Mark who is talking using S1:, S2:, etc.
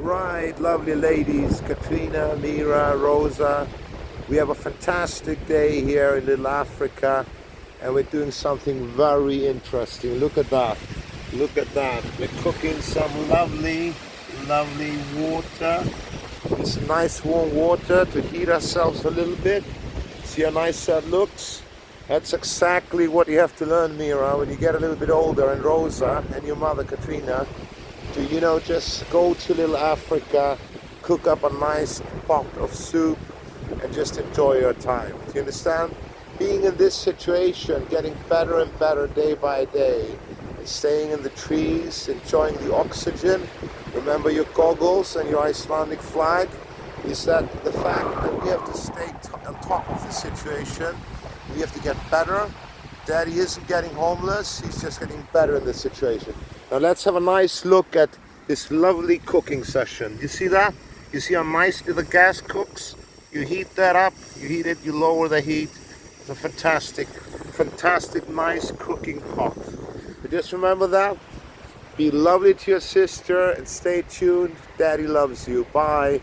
S1: right, lovely ladies, Katrina, Mira, Rosa. We have a fantastic day here in Little Africa, and we're doing something very interesting. Look at that. Look at that. We're cooking some lovely, lovely water. It's nice warm water to heat ourselves a little bit. See how nice that looks? That's exactly what you have to learn, Mira, when you get a little bit older, and Rosa and your mother, Katrina, to, just go to Little Africa, cook up a nice pot of soup, and just enjoy your time. Do you understand? Being in this situation, getting better and better day by day, and staying in the trees, enjoying the oxygen. Remember your goggles and your Icelandic flag. Is that the fact that we have to stay on top of the situation. We have to get better. Daddy isn't getting homeless, he's just getting better in this situation. Now let's have a nice look at this lovely cooking session. You see that? You see how nicely the gas cooks? You heat that up, you heat it, you lower the heat. It's a fantastic, fantastic, nice cooking pot. But just remember that. Be lovely to your sister and stay tuned. Daddy loves you. Bye.